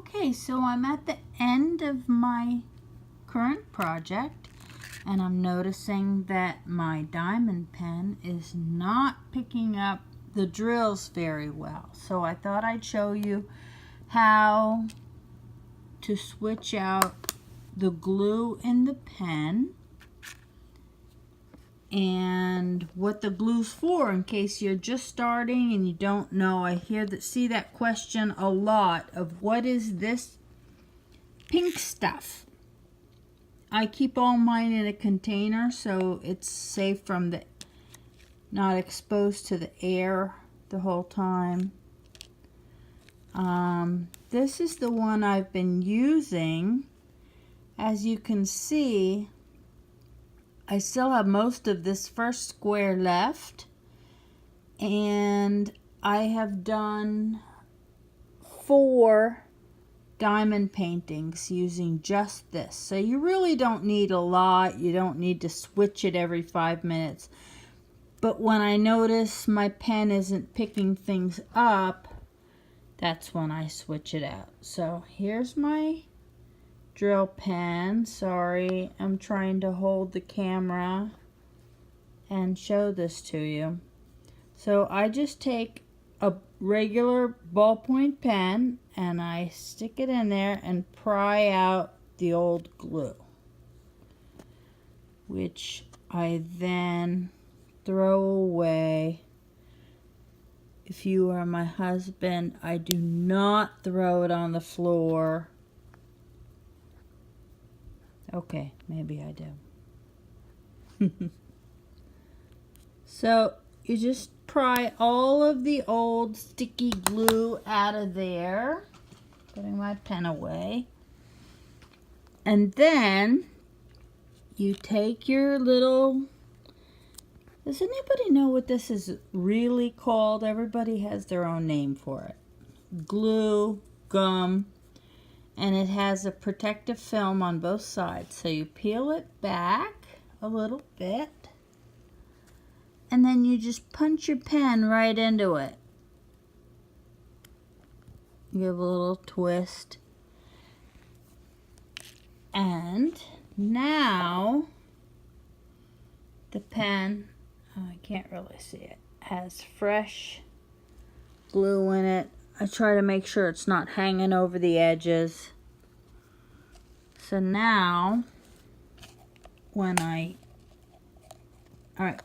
Okay, so I'm at the end of my current project and I'm noticing that my diamond pen is not picking up the drills very well. So I thought I'd show you how to switch out the glue in the pen and what the glue's for in case you're just starting and you don't know. I see that question a lot of what is this pink stuff. I keep all mine in a container so it's safe from the not exposed to the air the whole time. This is the one I've been using. As you can see, I still have most of this first square left, and I have done 4 diamond paintings using just this. So you really don't need a lot. You don't need to switch it every 5 minutes. But when I notice my pen isn't picking things up, that's when I switch it out. So here's my drill pen. Sorry, I'm trying to hold the camera and show this to you. So I just take a regular ballpoint pen and I stick it in there and pry out the old glue, which I then throw away. If you are my husband, I do not throw it on the floor. Okay, maybe I do. So you just pry all of the old sticky glue out of there. Putting my pen away. And then you take your little... Does anybody know what this is really called? Everybody has their own name for it. Glue, gum, and it has a protective film on both sides. So you peel it back a little bit, and then you just punch your pen right into it. Give a little twist. And now the pen, I can't really see it, has fresh glue in it. I try to make sure it's not hanging over the edges. So now, alright,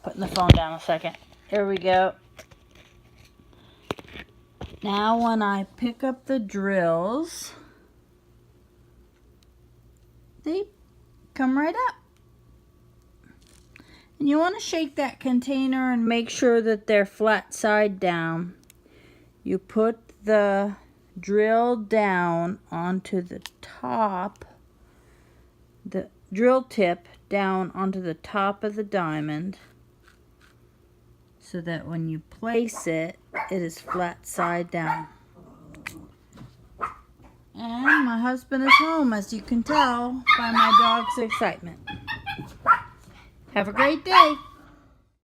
putting the phone down a second. Here we go. Now when I pick up the drills, they come right up. And you want to shake that container and make sure that they're flat side down. You put the drill down onto the top, the drill tip down onto the top of the diamond, so that when you place it, it is flat side down. And my husband is home, as you can tell by my dog's excitement. Have a great day.